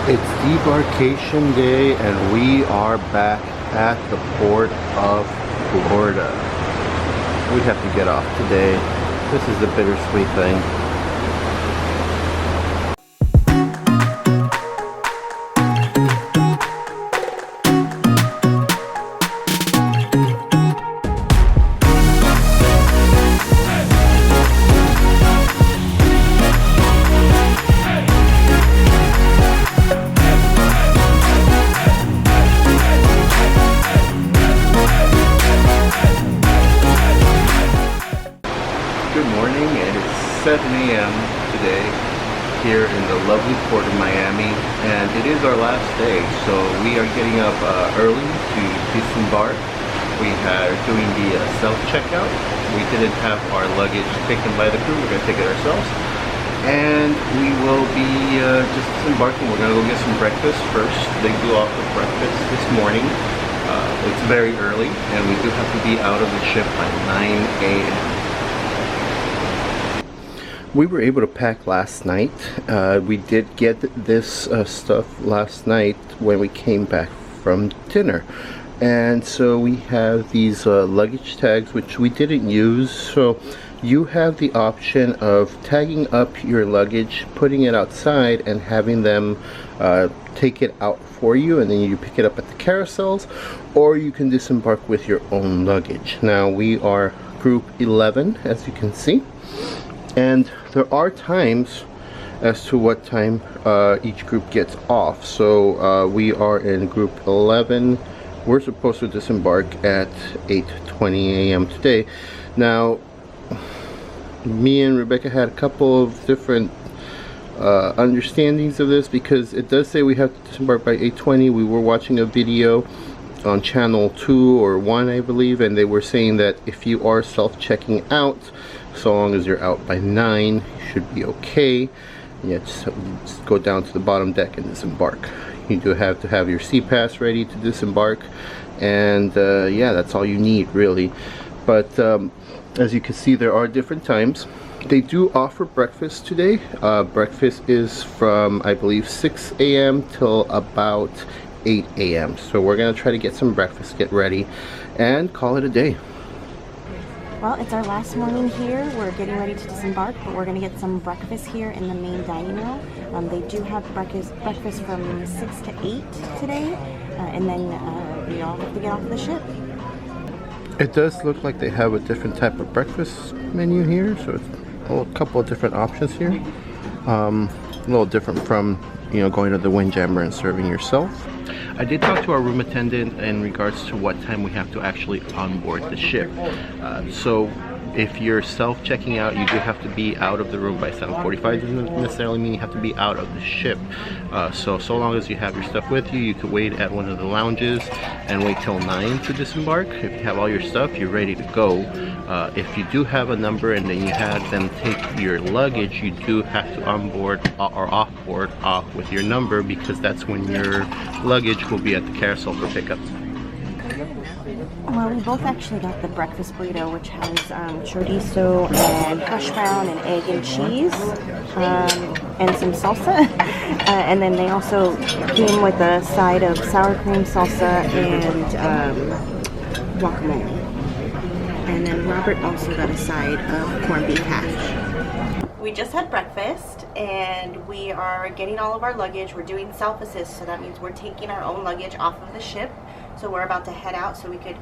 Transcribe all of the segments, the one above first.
It's debarkation day and we are back at the port of Florida. We have to get off today. This is the bittersweet thing. Good morning, and it's 7 a.m. today here in the lovely port of Miami, and it is our last day, so we are getting up early to disembark. We are doing the self-checkout. We didn't have our luggage taken by the crew. We're going to take it ourselves, and we will be just disembarking. We're going to go get some breakfast first. They do offer breakfast this morning. It's very early, and we do have to be out of the ship by 9 a.m. We were able to pack last night. We did get this stuff last night when we came back from dinner. And so we have these luggage tags which we didn't use. So you have the option of tagging up your luggage, putting it outside, and having them take it out for you, and then you pick it up at the carousels, or you can disembark with your own luggage. Now we are group 11, as you can see. And there are times as to what time each group gets off. So we are in group 11. We're supposed to disembark at 8:20 a.m. today. Now, me and Rebecca had a couple of different understandings of this, because it does say we have to disembark by 8:20. We were watching a video on channel 2 or 1, I believe, and they were saying that if you are self-checking out, so long as you're out by 9, you should be okay. Yeah, just go down to the bottom deck and disembark. You do have to have your sea pass ready to disembark, and yeah, that's all you need really. But as you can see, there are different times. They do offer breakfast today. Breakfast is from, I believe, 6 a.m. till about 8 a.m. So we're gonna try to get some breakfast, get ready, and call it a day. Well, it's our last morning here. We're getting ready to disembark, but we're going to get some breakfast here in the main dining room. They do have breakfast from 6 to 8 today, and then we all have to get off the ship. It does look like they have a different type of breakfast menu here, so it's a couple of different options here. A little different from, you know, going to the Windjammer and serving yourself. I did talk to our room attendant in regards to what time we have to actually onboard the ship. So if you're self-checking out, you do have to be out of the room by 7:45. Doesn't necessarily mean you have to be out of the ship. So long as you have your stuff with you, you could wait at one of the lounges and wait till 9 to disembark. If you have all your stuff, you're ready to go. If you do have a number and then you have them take your luggage, you do have to onboard or offboard off with your number, because that's when your luggage will be at the carousel for pickup. Well, we both actually got the breakfast burrito, which has chorizo and hash brown and egg and cheese, and some salsa. And then they also came with a side of sour cream, salsa, and guacamole. And then Robert also got a side of corned beef hash. We just had breakfast, and we are getting all of our luggage. We're doing self-assist, so that means we're taking our own luggage off of the ship. So we're about to head out so we could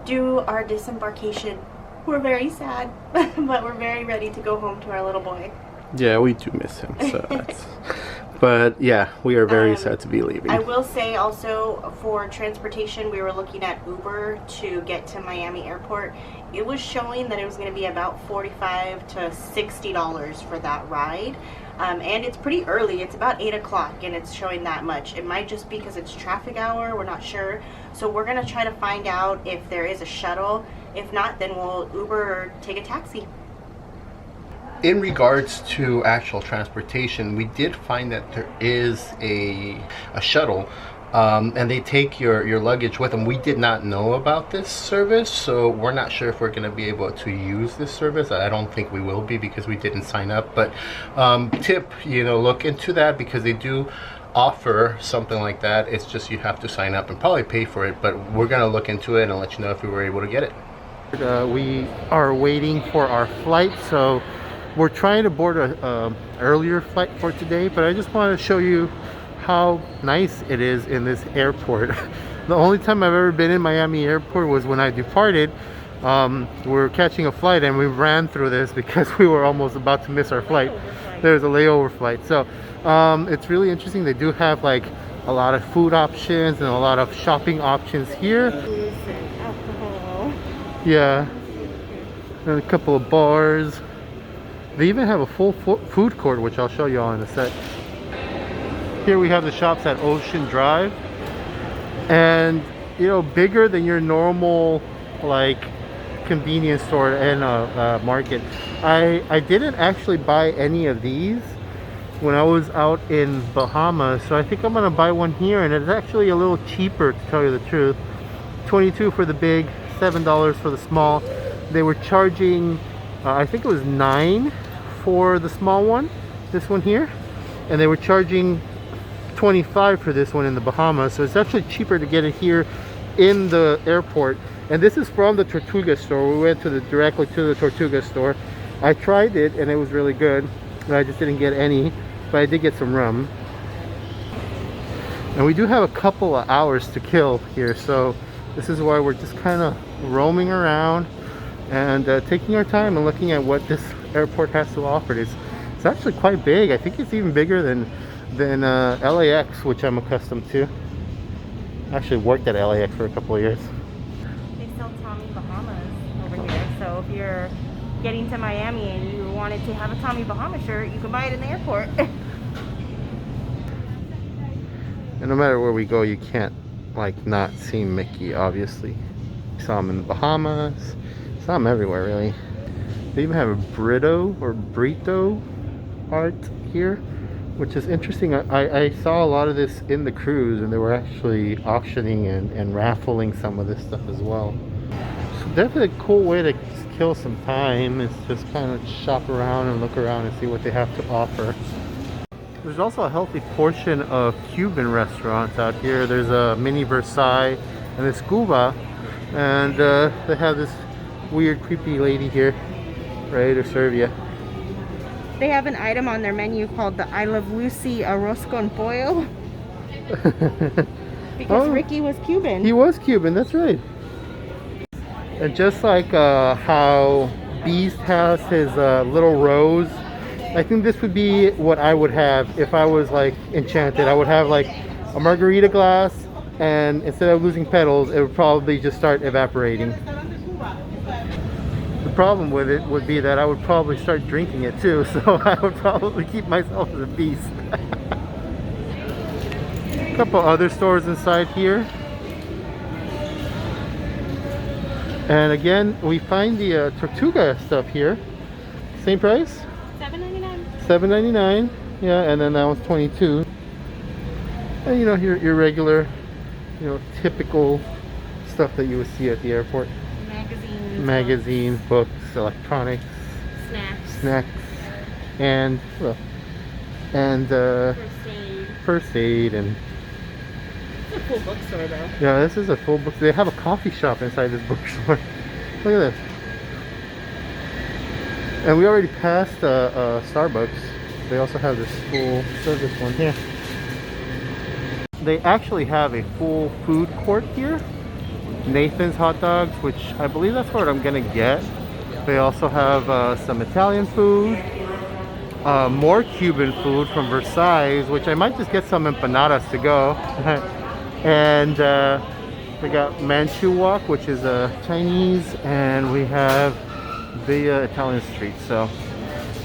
do our disembarkation. We're very sad, but we're very ready to go home to our little boy. Yeah, we do miss him, so that's... But yeah, we are very sad to be leaving. I will say also, for transportation, we were looking at Uber to get to Miami Airport. It was showing that it was going to be about $45 to $60 for that ride. And it's pretty early. It's about 8 o'clock and it's showing that much. It might just be because it's traffic hour. We're not sure. So we're going to try to find out if there is a shuttle. If not, then we'll Uber or take a taxi. In regards to actual transportation, we did find that there is a shuttle, and they take your luggage with them. We did not know about this service, so we're not sure if we're going to be able to use this service. I don't think we will be because we didn't sign up, but tip, look into that, because they do offer something like that. It's just you have to sign up and probably pay for it, but we're gonna look into it and let you know if we were able to get it. We are waiting for our flight, so we're trying to board a earlier flight for today, but I just want to show you how nice it is in this airport. The only time I've ever been in Miami airport was when I departed. We were catching a flight and we ran through this because we were almost about to miss our flight. There's a layover flight. So it's really interesting. They do have like a lot of food options and a lot of shopping options here. Yeah, and a couple of bars. They even have a full food court, which I'll show you all in a sec. Here we have the shops at Ocean Drive, and you know, bigger than your normal like convenience store and market. I didn't actually buy any of these when I was out in Bahamas, so I think I'm gonna buy one here, and it's actually a little cheaper, to tell you the truth. $22 for the big, $7 for the small. They were charging I think it was $9 for the small one, this one here, and they were charging $25 for this one in the Bahamas. So it's actually cheaper to get it here in the airport. And this is from the Tortuga store. We went to directly to the Tortuga store. I tried it and it was really good, but I just didn't get any, but I did get some rum. And we do have a couple of hours to kill here, so this is why we're just kind of roaming around and taking our time and looking at what this airport has to offer. It's actually quite big. I think it's even bigger than LAX, which I'm accustomed to. I actually worked at LAX for a couple of years. They sell Tommy Bahamas over here, so if you're getting to Miami and you wanted to have a Tommy Bahama shirt, you can buy it in the airport. And no matter where we go, you can't like not see Mickey, obviously. Saw him in the Bahamas, saw him everywhere really. They even have a burrito art here, which is interesting. I saw a lot of this in the cruise, and they were actually auctioning and raffling some of this stuff as well. So definitely a cool way to kill some time, is just kind of shop around and look around and see what they have to offer. There's also a healthy portion of Cuban restaurants out here. There's a mini Versailles and a Scuba, and they have this weird creepy lady here ready to serve you. They have an item on their menu called the I Love Lucy Arroz con Pollo. Because Ricky was Cuban. He was Cuban, that's right. And just like how Beast has his little rose, I think this would be what I would have if I was like enchanted. I would have like a margarita glass, and instead of losing petals, it would probably just start evaporating. The problem with it would be that I would probably start drinking it too, so I would probably keep myself as a beast. A couple other stores inside here. And again, we find the Tortuga stuff here. Same price? $7.99. $7.99. Yeah, and then that was $22. And you know, your regular, you know, typical stuff that you would see at the airport. Magazines, books, electronics, snacks, and well, and first aid, and it's a full bookstore though. Yeah, this is a full book. They have a coffee shop inside this bookstore. Look at this. And we already passed Starbucks. They also have this full service one here. They actually have a full food court here. Nathan's hot dogs, which I believe that's what I'm gonna get. They also have some Italian food, more Cuban food from Versailles, which I might just get some empanadas to go. And we got Manchu Wok, which is Chinese, and we have the Italian street. So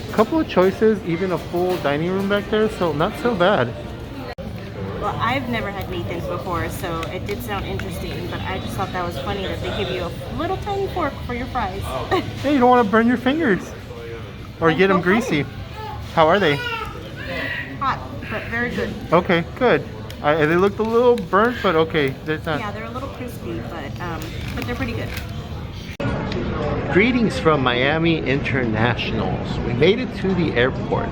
a couple of choices, even a full dining room back there, so not so bad. Well, I've never had Nathan's before, so it did sound interesting, but I just thought that was funny that they give you a little tiny fork for your fries. Hey, you don't want to burn your fingers or get them greasy. How are they? Hot, but very good. Okay, good. They looked a little burnt, but okay. Yeah, they're a little crispy, but they're pretty good. Greetings from Miami Internationals. We made it to the airport,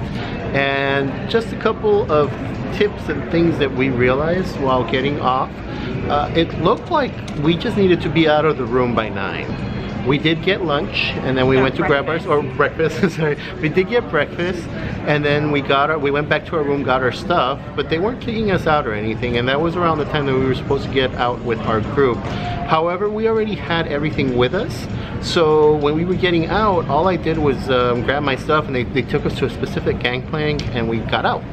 and just a couple of tips and things that we realized while getting off. It looked like we just needed to be out of the room by 9. We did get lunch, and then we went to grab our, or breakfast, sorry. We did get breakfast, and then we went back to our room, got our stuff, but they weren't kicking us out or anything, and that was around the time that we were supposed to get out with our group. However, we already had everything with us, so when we were getting out, all I did was grab my stuff, and they took us to a specific gangplank, and we got out.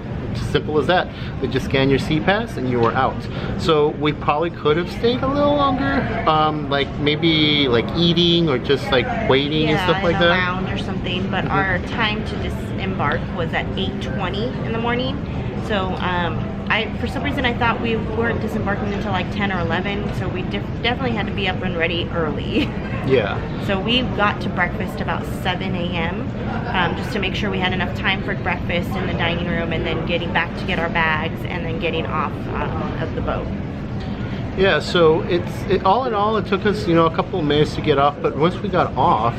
Simple as that. They just scan your C-Pass and you were out. So we probably could have stayed a little longer, like maybe like eating or just like waiting and stuff like that. Lounge or something. But our time to disembark was at 8:20 in the morning. So for some reason I thought we weren't disembarking until like 10 or 11. So we definitely had to be up and ready early. Yeah. So we got to breakfast about 7 a.m. Just to make sure we had enough time for breakfast in the dining room, and then getting back to get our bags, and then getting off of the boat. Yeah, so all in all, it took us, a couple of minutes to get off, but once we got off,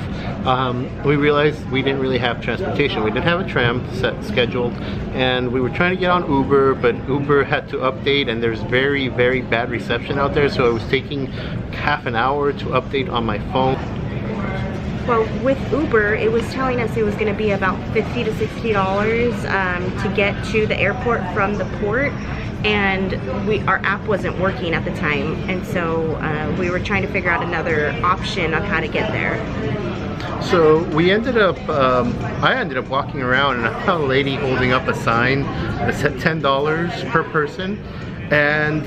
we realized we didn't really have transportation. We didn't have a tram scheduled, and we were trying to get on Uber, but Uber had to update, and there's very, very bad reception out there, so it was taking half an hour to update on my phone. Well, with Uber, it was telling us it was going to be about $50 to $60 to get to the airport from the port, and our app wasn't working at the time, and so we were trying to figure out another option on how to get there. So we ended up, I ended up walking around, and I saw a lady holding up a sign that said $10 per person. And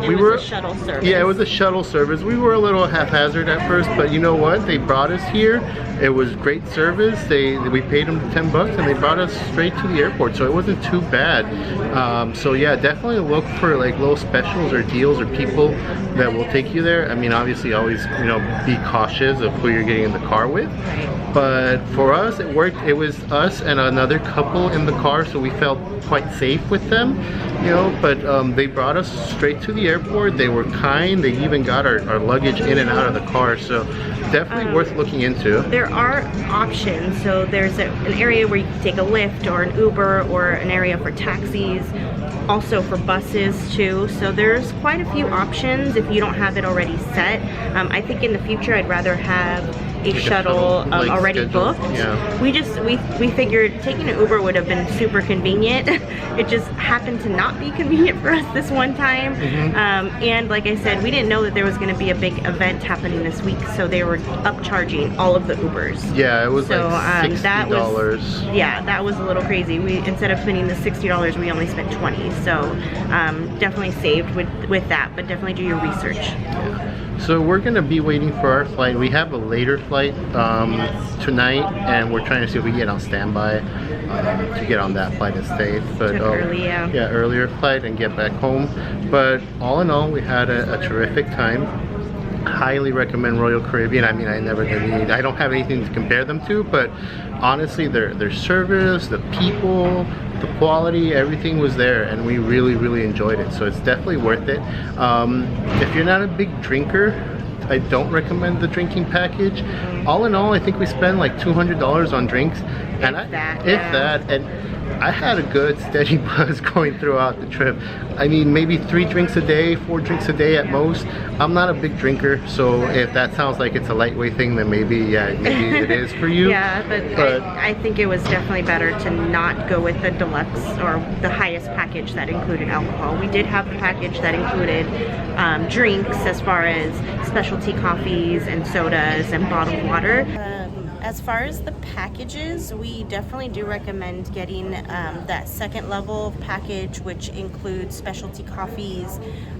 it was a shuttle service. Yeah, it was a shuttle service. We were a little haphazard at first, but you know what? They brought us here. It was great service. We paid them $10 and they brought us straight to the airport, so it wasn't too bad. So yeah, definitely look for like little specials or deals or people that will take you there. I mean, obviously always, be cautious of who you're getting in the car with. But for us, it worked. It was us and another couple in the car, so we felt quite safe with them, but they brought us straight to the airport. They were kind. They even got our luggage in and out of the car, so definitely worth looking into. There are options. So there's an area where you can take a Lyft or an Uber, or an area for taxis, also for buses too. So there's quite a few options if you don't have it already set. I think in the future I'd rather have a shuttle like already booked. Yeah. We figured taking an Uber would have been super convenient. It just happened to not be convenient for us this one time. And like I said, we didn't know that there was going to be a big event happening this week, so they were upcharging all of the Ubers. Yeah, it was like $60. That was a little crazy. We, instead of spending the $60, we only spent $20. So definitely saved with that, but definitely do your research. Yeah. So we're going to be waiting for our flight. We have a later flight tonight, and we're trying to see if we can get on standby to get on that flight and stay. But earlier flight and get back home. But all in all, we had a terrific time. Highly recommend Royal Caribbean. I mean, I don't have anything to compare them to, but honestly, their service, the people, the quality, everything was there, and we really, really enjoyed it. So it's definitely worth it. If you're not a big drinker, I don't recommend the drinking package. All in all, I think we spent like $200 on drinks, and if that, and I had a good steady buzz going throughout the trip. I mean, maybe 3 drinks a day, 4 drinks a day at most. I'm not a big drinker, so if that sounds like it's a lightweight thing, then maybe it is for you. but I think it was definitely better to not go with the deluxe or the highest package that included alcohol. We did have the package that included drinks, as far as specialty coffees and sodas and bottled water. As far as the packages, we definitely do recommend getting that second level package, which includes specialty coffees,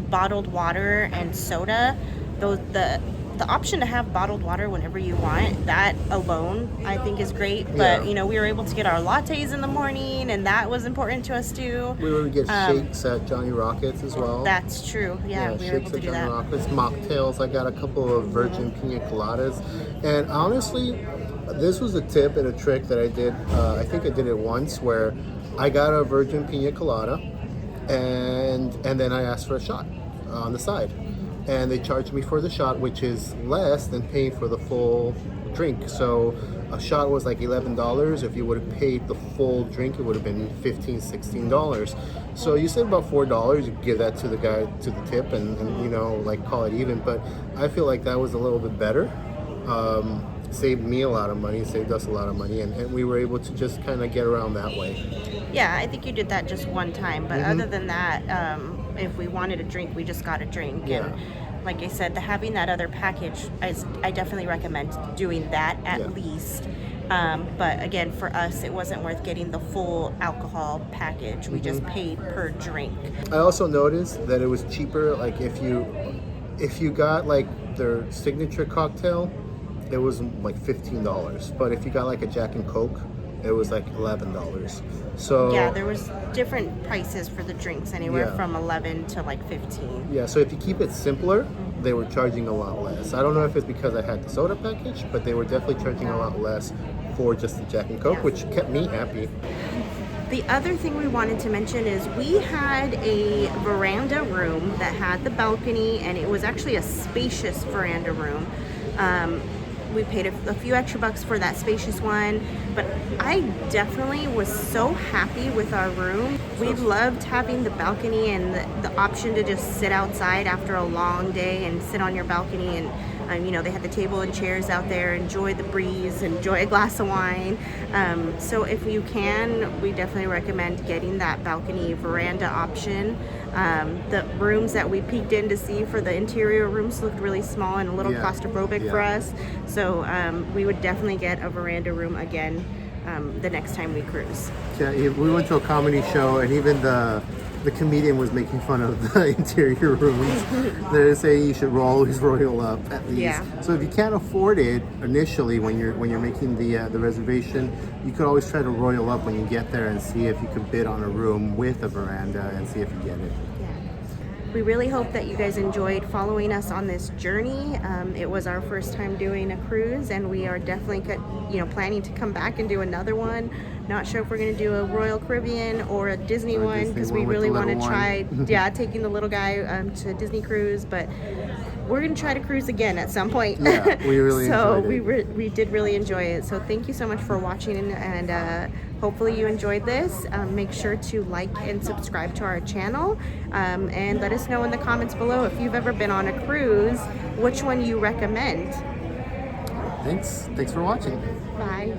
bottled water, and soda. The option to have bottled water whenever you want, that alone I think is great. But we were able to get our lattes in the morning, and that was important to us too. We were able to get shakes at Johnny Rockets as well. That's true. Yeah, we were able to do that. Rockets, mocktails. I got a couple of virgin pina coladas, and honestly, this was a tip and a trick that I did. I think I did it once, where I got a virgin pina colada, and then I asked for a shot on the side, and they charged me for the shot, which is less than paying for the full drink. So a shot was like $11. If you would have paid the full drink, it would have been $15, $16. So you save about $4. You give that to the guy, to the tip, and you know, like, call it even. But I feel like that was a little bit better. Saved me a lot of money, saved us a lot of money, and we were able to just kind of get around that way. Yeah, I think you did that just one time, but other than that, if we wanted a drink, we just got a drink. Yeah. And like I said, having that other package, I definitely recommend doing that at least. But again, for us, it wasn't worth getting the full alcohol package. We just paid per drink. I also noticed that it was cheaper, like if you got like their signature cocktail, it was like $15. But if you got like a Jack and Coke, it was like $11. So yeah, there was different prices for the drinks, anywhere from 11 to like 15. Yeah, so if you keep it simpler, they were charging a lot less. I don't know if it's because I had the soda package, but they were definitely charging a lot less for just the Jack and Coke, which kept me happy. The other thing we wanted to mention is we had a veranda room that had the balcony, and it was actually a spacious veranda room. We paid a few extra bucks for that spacious one, but I definitely was so happy with our room. We loved having the balcony and the option to just sit outside after a long day and sit on your balcony, and you know, they had the table and chairs out there, enjoy the breeze, enjoy a glass of wine. So if you can, we definitely recommend getting that balcony veranda option. The rooms that we peeked in to see for the interior rooms looked really small and a little claustrophobic for us. So we would definitely get a veranda room again the next time we cruise. Yeah, we went to a comedy show, and even the comedian was making fun of the interior rooms. They're saying you should always royal up at least. Yeah. So if you can't afford it initially when you're making the reservation, you could always try to royal up when you get there and see if you could bid on a room with a veranda and see if you get it. We really hope that you guys enjoyed following us on this journey. It was our first time doing a cruise, and we are definitely planning to come back and do another one. Not sure if we're going to do a Royal Caribbean or a Disney one, because we really want to try taking the little guy to Disney cruise, but we're going to try to cruise again at some point. Yeah, we really so enjoyed it. we did really enjoy it. So thank you so much for watching, and hopefully you enjoyed this. Make sure to like and subscribe to our channel, and let us know in the comments below if you've ever been on a cruise, which one you recommend. Thanks for watching. Bye.